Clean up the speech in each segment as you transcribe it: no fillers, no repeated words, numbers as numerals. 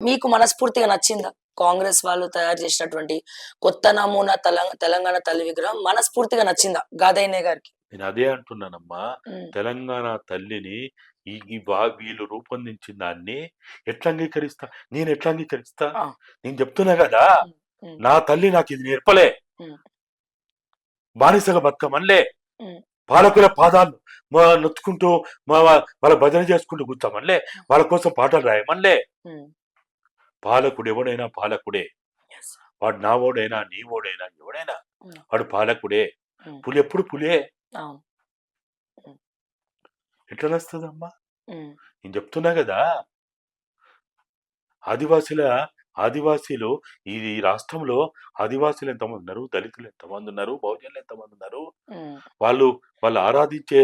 మీకు మనస్ఫూర్తిగా నచ్చిందా? కాంగ్రెస్ వాళ్ళు తయారు చేసినటువంటి కొత్త నమూనా తెలంగాణ తల్లి విగ్రహం మనస్ఫూర్తిగా నచ్చిందా గాదయ్య గారికి? నేను అదే అంటున్నానమ్మా. హ్మ్. తెలంగాణ తల్లిని ఈ ఈ వీళ్ళు రూపొందించిన దాన్ని ఎట్లా అంగీకరిస్తా? నేనెట్లా అంగీకరిస్తా? ఆ! నేను చెప్తున్నా గదా! హ్మ్. హ్మ్. నా తల్లి నాకిది నేర్పలే. హ్మ్. బానిసగా బతకమనలే. హ్మ్. పాలకుల పాదాలు నొచ్చుకుంటూ వాళ్ళ భజన చేసుకుంటూ కూర్చోమనలే. వాళ్ళ కోసం పాటలు రాయమనలే. హ్మ్. పాలకుడెవడైనా పాలకుడే. యెస్. వాడు నా వోడైనా, నీ వోడైనా, ఎవడైనా హ్మ్. వాడు పాలకుడే. హ్మ్. పులెప్పుడు పులే. అవును. హ్మ్. ఎట్లా నడుస్తదమ్మా? హ్మ్. నేను చెప్తున్నా గదా! ఆదివాసీల ఆదివాసీలు ఈ రాష్ట్రంలో ఆదివాసీలు ఎంతమందున్నారు? దళితులు ఎంతమందున్నారు? బహుజనులు ఎంతమందున్నారు? హ్మ్. వాళ్ళు వాళ్ళు ఆరాధించే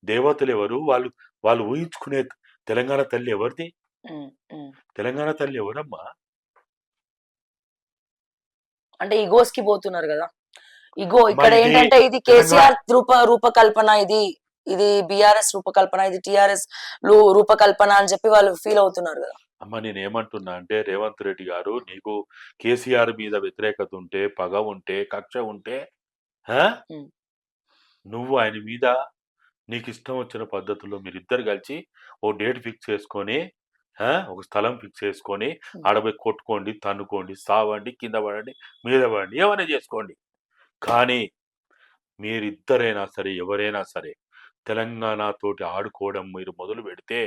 దేవతలెవరు? వాళ్ళు ఊహించుకునే తెలంగాణ తల్లి ఎవరిది? హ్మ్. హ్మ్. తెలంగాణ తల్లి ఎవరమ్మా? అంటే ఇగోస్‌కి పోతున్నారు గదా! ఇగో అమ్మా ఇది ఇక్కడేంటంటే ఇది తెలంగాణ కేసీఆర్ రూపకల్పన ఇది. ఇది బీఆర్ఎస్ రూపకల్పన. ఇది టీఆర్ఎస్ రూపకల్పన అని చెప్పి వాళ్ళు ఫీల్ అవుతున్నారు గదా! అమ్మ నేనేమంటున్నా అంటే రేవంత్ రెడ్డి గారు నీకు కేసీఆర్ మీద వ్యతిరేకత ఉంటే, పగ ఉంటే, కక్ష ఉంటే ఆ! హ్మ్. నువ్వు ఆయన మీద నీకిష్టం వచ్చిన పద్ధతుల్లో మీరిద్దరు కలిసి ఓ డేట్ ఫిక్స్ చేసుకొని ఒక స్థలం ఫిక్స్ చేసుకొని హ్మ్. ఆడ పోయి కొట్టుకోండి, తన్నుకోండి, సావండి, కింద పడండి, మీద పడండి, ఏమైనా చేసుకోండి. కానీ మీరిద్దరైనా సరే, ఎవరైనా సరే తెలంగాణ తోటి ఆడుకోవడం మీరు మొదలుపెడితే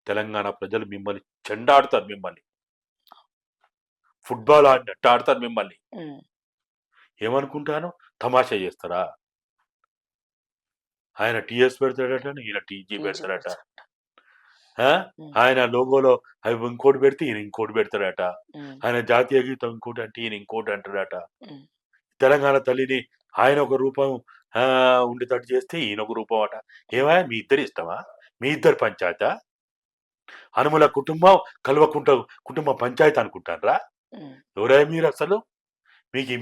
తెలంగాణ ప్రజలు మిమ్మల్ని చెండాడుతారు మిమ్మల్ని. ఫుట్‌బాల్ ఆడినట్టు ఆడతారు మిమ్మల్ని. హ్మ్. ఏమనుకుంటాను? తమాషా చేస్తారా? ఆయన టీఎస్ పెడతాడట, ఈయన టీజీ టీజీ పెడతాడట. పెడతారు. ఆ! హ్మ్. ఆయన లోగోలో అవి ఇంకోటి పెడితే ఈయన ఇంకోటి పెడతాడట. హ్మ్. ఆయన జాతీయ గీతం ఇంకోటి అంటే ఈయన ఇంకోటి అంటాడట. హ్మ్. తెలంగాణ తల్లిని ఆయన ఒక రూపం ఉండేటట్టు చేస్తే ఈయన ఒక రూపం అట. ఏమయ్య మీ ఇద్దరి ఇష్టమా? మీ ఇద్దరి పంచాయతా? హనుమల కుటుంబం, కల్వకుంట్ల కుటుంబ పంచాయతీ అనుకుంటార్రా? హ్మ్. ఎవరయ్యా మీరసలు?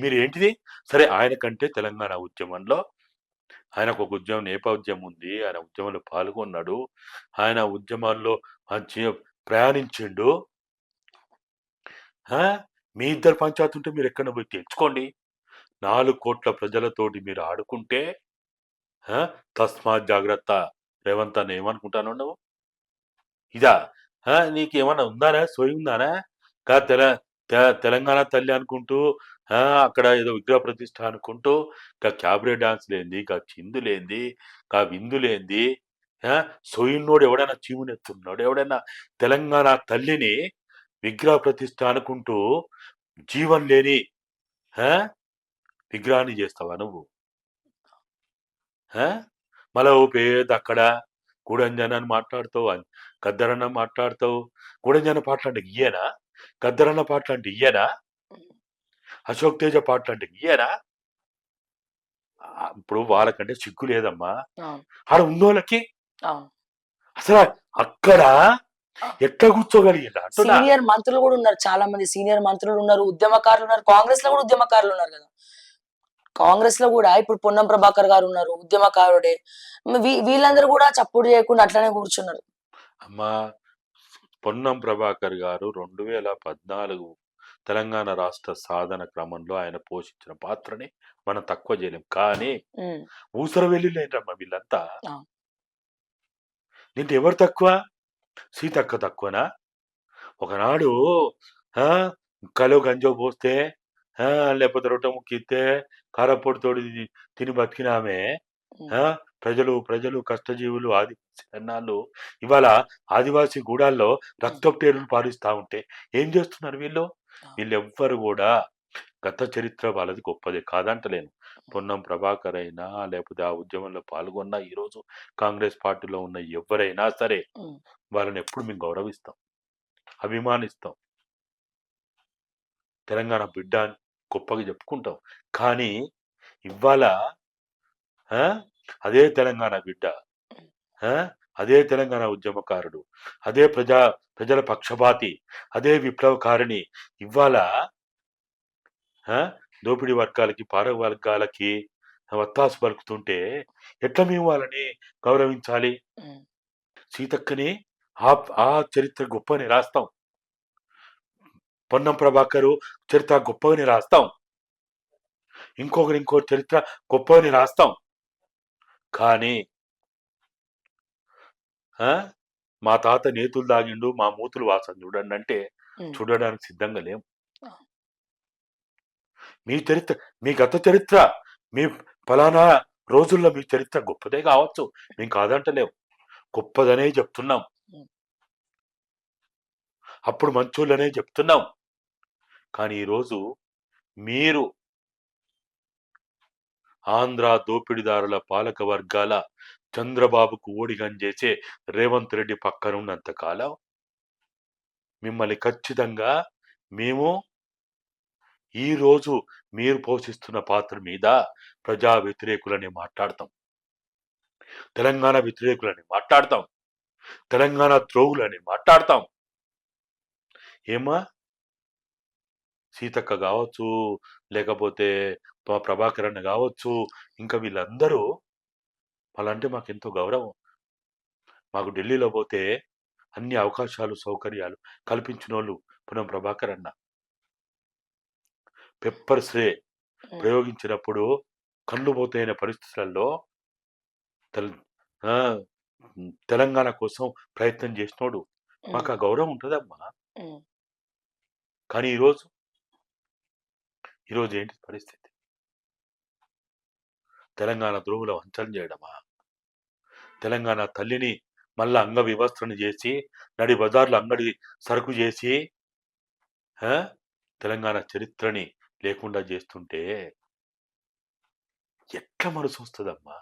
మీరేంటిది? సరే ఆయన కంటే తెలంగాణ ఉద్యమంలో ఆయనకొక ఉద్యమం నేపథ్యం ఉంది. ఆయన ఉద్యమంలో పాల్గొన్నాడు. ఆయన ఉద్యమాల్లో మంచి ప్రయాణించిండు. ఆ! మీ ఇద్దరి పంచాయతీ ఉంటే మీరెక్కడనో పోయి తెచ్చుకోండి. 4,00,00,000 ప్రజలతోటి మీరు ఆడుకుంటే ఆ! తస్మాత్ జాగ్రత్త రేవంత్ అన్న ఏమనుకుంటానవు నువ్వు? ఇదా? నీకేమన్నా ఉందారా? సోయుందానా? గా తెల తె తెలంగాణ తల్లి అనుకుంటూ ఆ! అక్కడ ఏదో విగ్రహ ప్రతిష్ఠ అనుకుంటూ గా క్యాబరే డాన్స్‌లేంది, గా చిందులేంది, గా విందులేంది, ఆ! సోయున్నోడు ఎవడైనా చీమునెత్తున్నోడు ఎవడైనా తెలంగాణ తల్లిని విగ్రహ ప్రతిష్ఠ అనుకుంటూ జీవం లేని ఆ! విగ్రహాన్ని జేస్తావా నువ్వు? ఆ! మళ్ళా ఓ పేదక్కడ గూడెంజన అని మాట్లాడతావు. గద్దరన్న మాట్లాడతావు. గూడెంజన పాటలంటే ఇయ్యేనా? గద్దరన్న పాటలంటే ఇయ్యేనా? హ్మ్. అశోక్ తేజ పాటలంటే ఇయ్యేనా? ఇప్పుడు వాళ్ళకంటే సిగ్గు లేదమ్మా. అవును. ఆడ ఉన్నోళ్ళకి అవును. అసల అక్కడ ఆ! ఎట్లా కూర్చోగలిగిండ్రు అంటున్నా. సీనియర్ మంత్రులు గూడా ఉన్నారు. చాలా మంది సీనియర్ మంత్రులున్నారు, ఉద్యమకారులున్నారు. కాంగ్రెస్‌లో గూడా ఉద్యమకారులున్నారు గదా! కాంగ్రెస్‌లో గూడా ఇప్పుడు పొన్నం ప్రభాకర్ గారున్నారు. ఉద్యమకారుడే. వీళ్ళందరూ గూడా చప్పుడు జేయకుండా అట్లనే గూర్చున్నారు. అమ్మా పొన్నం ప్రభాకర్ గారు 2014 తెలంగాణ రాష్ట్ర సాధన క్రమంలో ఆయన పోషించిన పాత్రని మనం తక్కువ చేయలేం. కానీ హ్మ్. ఊసరవెల్లిలేంటమ్మా వీళ్ళంతా. అవును. దీంట్లో ఎవరు తక్కువ? సీతక్క తక్కువనా? ఒకనాడు ఆ! ముక్కలో గంజో పోస్తే ఆ! లేకపోతే రొట్టె ముక్కిస్తే కారప్పొడితోటి తిని బతికినామె హ్మ్. ఆ! ప్రజలు కష్టజీవులు ఆదివాసీ అన్నాళ్ళు ఇవాళ ఆదివాసీ గూడాల్లో హ్మ్. రక్తపు టేరులు పారిస్తా ఉంటే ఏం చేస్తున్నారు వీళ్ళు? అవును. వీళ్ళెవ్వరు గూడా గత చరిత్ర వాళ్ళది గొప్పదే కాదంటలేను. పొన్నం ప్రభాకర్ అయినా, లేకపోతే ఆ ఉద్యమంలో పాల్గొన్న ఈరోజు కాంగ్రెస్ పార్టీలో ఉన్న ఎవ్వరైనా సరే, హ్మ్. వాళ్ళనెప్పుడు మేము గౌరవిస్తాం, అభిమానిస్తాం. తెలంగాణ బిడ్డ అని గొప్పగా చెప్పుకుంటాం. కానీ ఇవ్వాళ ఆ! అదే తెలంగాణ బిడ్డ, ఆ! అదే తెలంగాణ ఉద్యమకారుడు, అదే ప్రజల పక్షపాతి, అదే విప్లవకారిణి ఇవ్వాళ ఆ! దోపిడీ వర్గాలకి, పాలక వర్గాలకి వత్తాసు పలుకుతుంటే ఎట్లా మేము వాళ్ళని గౌరవించాలి? హ్మ్. సీతక్కని ఆ చరిత్ర గొప్పని రాస్తాం. పొన్నం ప్రభాకరు చరిత్ర గొప్పగానే రాస్తాం, ఇంకో చరిత్ర గొప్పగానే రాస్తాం. కానీ ఆ మా తాత నేతులు దాగిండు, మా మూతులు వాసన చూడండి అంటే ఉమ్, చూడడానికి సిద్ధంగా లేం. ఆ, మీ చరిత్ర, మీ గత చరిత్ర, మీ ఫలానా రోజుల్లో మీ చరిత్ర గొప్పదే కావచ్చు, మేము కాదంటలేం, గొప్పదనే చెప్తున్నాం, ఉమ్, అప్పుడు మంచోళ్ళనే చెప్తున్నాం. కానీ ఈరోజు మీరు ఆంధ్ర దోపిడిదారుల పాలక వర్గాల చంద్రబాబుకు ఓడిగం చేసే రేవంత్ రెడ్డి పక్కనున్నంత కాలం మిమ్మల్ని ఖచ్చితంగా మేము ఈ రోజు మీరు పోషిస్తున్న పాత్ర మీద ప్రజా వ్యతిరేకులని మాట్లాడతాం, తెలంగాణ వ్యతిరేకులని మాట్లాడతాం, తెలంగాణ ద్రోహులని మాట్లాడతాం. ఏమా సీతక్క కావచ్చు, లేకపోతే ప్రభాకర్ అన్న కావచ్చు, ఇంకా వీళ్ళందరూ వాళ్ళంటే మాకు ఎంతో గౌరవం. మాకు ఢిల్లీలో పోతే అన్ని అవకాశాలు సౌకర్యాలు కల్పించిన వాళ్ళు పునం ప్రభాకర్ అన్న. పెప్పర్ స్ప్రే ఉమ్, ప్రయోగించినప్పుడు కళ్ళు పోతైన పరిస్థితులలో తెల్- ఆ, తెలంగాణ కోసం ప్రయత్నం చేసినోడు. ఉమ్, మాకు ఆ గౌరవం ఉంటుందమ్మా. ఉమ్, కానీ ఈరోజు ఏంటి పరిస్థితి? తెలంగాణ ద్రోహుల వంచన చేయడమా? తెలంగాణ తల్లిని మళ్ళా అంగ వివస్త్రను చేసి నడి బజార్లో అంగడి సరుకు చేసి ఆ, తెలంగాణ చరిత్రని లేకుండా చేస్తుంటే ఎట్లా మనసు వస్తుందమ్మా?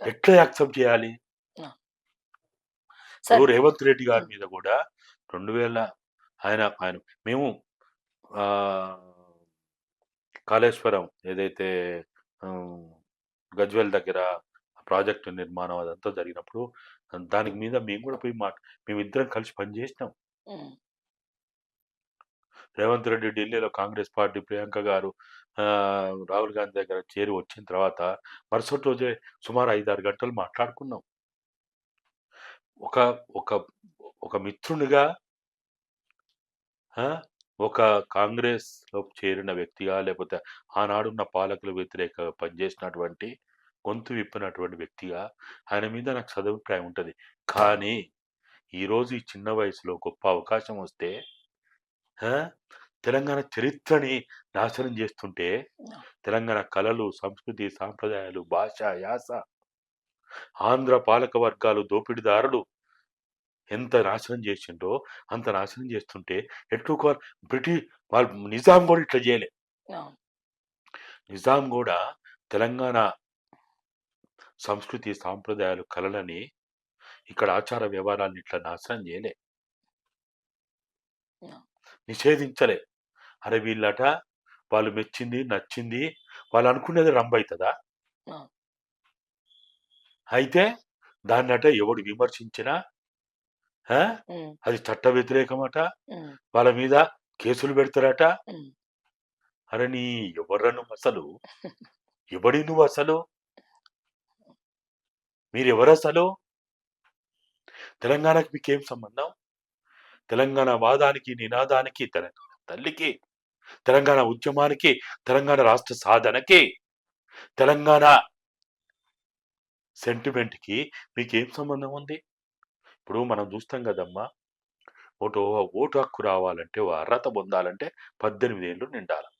ఎట్లా యాక్సెప్ట్ చేయాలి? ఆ. ఇప్పుడు సార్. రేవంత్ రెడ్డి గారి ఉమ్, మీద కూడా 2000 ఆయన ఆయన మేము ఆ కాళేశ్వరం ఏదైతే ఉమ్, గజ్వేల్ దగ్గర ప్రాజెక్టు నిర్మాణం అదంతా జరిగినప్పుడు దానికి మీద మేము కూడా పోయి మేమిద్దరం కలిసి పనిచేసినాం. ఉమ్, రేవంత్ రెడ్డి ఢిల్లీలో కాంగ్రెస్ పార్టీ ప్రియాంక గారు ఆ, రాహుల్ గాంధీ దగ్గర చేరి వచ్చిన తర్వాత మరుసటి రోజే సుమారు 5-6 గంటలు మాట్లాడుకున్నాం. ఒక ఒక ఒక మిత్రునిగా ఆ, ఒక కాంగ్రెస్ లో చేరిన వ్యక్తిగా, లేకపోతే ఆనాడున్న పాలకుల వ్యతిరేక పనిచేసినటువంటి గొంతు విప్పినటువంటి వ్యక్తిగా ఆయన మీద నాకు సదభిప్రాయం ఉంటుంది. కానీ ఈరోజు ఈ చిన్న వయసులో గొప్ప అవకాశం వస్తే ఆ, తెలంగాణ చరిత్రని నాశనం చేస్తుంటే, తెలంగాణ కళలు, సంస్కృతి, సాంప్రదాయాలు, భాష, యాస, ఆంధ్ర పాలక వర్గాలు, దోపిడీదారులు ఎంత నాశనం చేసిండో అంత నాశనం చేస్తుంటే ఎట్లు బ్రిటిష్ వాళ్ళు నిజాం కూడా ఇట్లా చేయలే. ఆ, నిజాం కూడా తెలంగాణ సంస్కృతి, సాంప్రదాయాలు, కళలని, ఇక్కడ ఆచార వ్యవహారాన్ని ఇట్లా నాశనం చేయలే, ఆ, నిషేధించలే. అరే వీళ్ళట వాళ్ళు మెచ్చింది నచ్చింది వాళ్ళు అనుకునేది రంబైతుందా? ఆ, అయితే దాన్నట ఎవడు విమర్శించినా ఆ, ఉమ్, అది చట్ట వ్యతిరేకమట, ఉమ్, వాళ్ళ మీద కేసులు పెడతారట. ఉమ్, అరే నీ ఎవర్రా నువ్వు అసలు? ఎవడి నువ్వు అసలు? మీరెవరు అసలు? తెలంగాణకి మీకేం సంబంధం? తెలంగాణ వాదానికి, నినాదానికి, తెలంగాణ తల్లికి, తెలంగాణ ఉద్యమానికి, తెలంగాణ రాష్ట్ర సాధనకి, తెలంగాణ సెంటిమెంట్కి మీకేం సంబంధం ఉంది? ఇప్పుడు మనం చూస్తాం కదమ్మా, ఓటు ఓటు హక్కు రావాలంటే, ఓ అర్హత పొందాలంటే 18 ఏళ్ళు నిండాలి.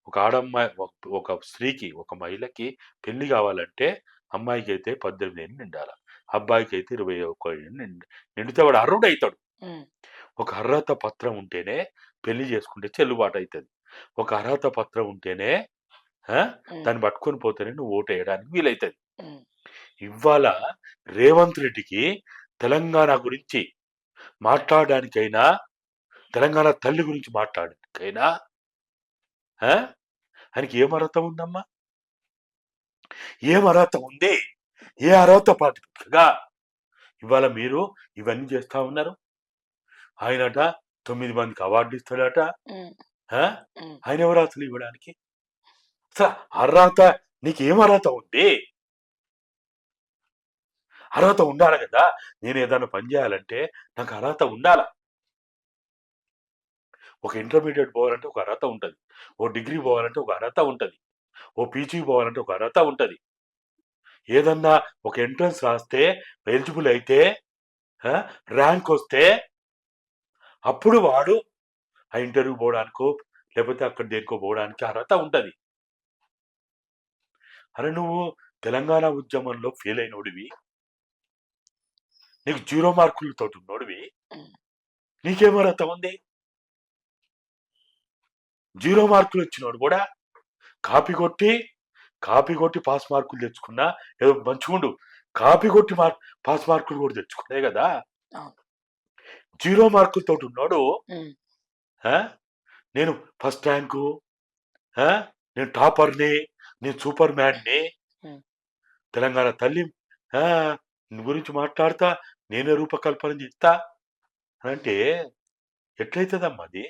ఒక ఆడమ్మాయి ఒక స్త్రీకి, ఒక మహిళకి పెళ్లి కావాలంటే అమ్మాయికి అయితే 18 ఏళ్ళు నిండాలి, అబ్బాయికి అయితే 21 ఏళ్ళు నిండితే వాడు అర్హుడు అవుతాడు. ఉమ్, ఒక అర్హత పత్రం ఉంటేనే పెళ్లి చేసుకుంటే చెల్లుబాటు అవుతుంది. ఒక అర్హత పత్రం ఉంటేనే ఆ, ఉమ్, దాన్ని పట్టుకొని పోతేనే నువ్వు ఓటు వేయడానికి వీలవుతుంది. ఉమ్, ఇవాళ రేవంత్ రెడ్డికి తెలంగాణ గురించి మాట్లాడడానికైనా, తెలంగాణ తల్లి గురించి మాట్లాడడానికైనా ఆ, ఆయనకి ఏం అర్హత ఉందమ్మా? ఏం అర్హత ఉంది? ఏ అర్హత పాటుగా ఇవాళ మీరు ఇవన్నీ చేస్తా ఉన్నారు? ఆయనట 9 మందికి అవార్డు ఇస్తాడట. ఉమ్, ఆ? ఉమ్, ఆయన ఎవరు అసలు ఇవ్వడానికి? అసలు అర్హత, నీకేం అర్హత ఉంది? అర్హత ఉండాలి కదా. నేను ఏదైనా పని చేయాలంటే నాకు అర్హత ఉండాలా. ఒక ఇంటర్మీడియట్ పోవాలంటే ఒక అర్హత ఉంటది. ఓ డిగ్రీ పోవాలంటే ఒక అర్హత ఉంటది. ఓ పీజీ పోవాలంటే ఒక అర్హత ఉంటది. ఏదన్నా ఒక ఎంట్రన్స్ రాస్తే ఎలిజిబుల్ అయితే ర్యాంక్ వస్తే అప్పుడు వాడు ఆ ఇంటర్వ్యూ పోవడానికో లేకపోతే అక్కడ దేనికో పోవడానికి అర్హత ఉంటది. అరే నువ్వు తెలంగాణ ఉద్యమంలో ఫెయిల్ అయినోడివి, నీకు 0 మార్కులతోటి ఉన్నోడివి, ఉమ్. నీకేం అర్హత ఉంది? 0 మార్కులు వచ్చినోడు కూడా కాపీ కొట్టి పాస్ మార్కులు తెచ్చుకున్నా ఏదో మంచిగుండు. కాపీ కొట్టి పాస్ మార్కులు కూడా తెచ్చుకునే కదా. అవును. 0 మార్కులతోటి ఉన్నాడు ఉమ్. నేను ఫస్ట్ ర్యాంకు, నేను టాపర్ని, నేను సూపర్ మ్యాన్ని, ఉమ్. తెలంగాణ తల్లి నీ గురించి మాట్లాడతా, నేనే రూపకల్పన చేస్తా అని అంటే ఎట్లయితుందమ్మా అది?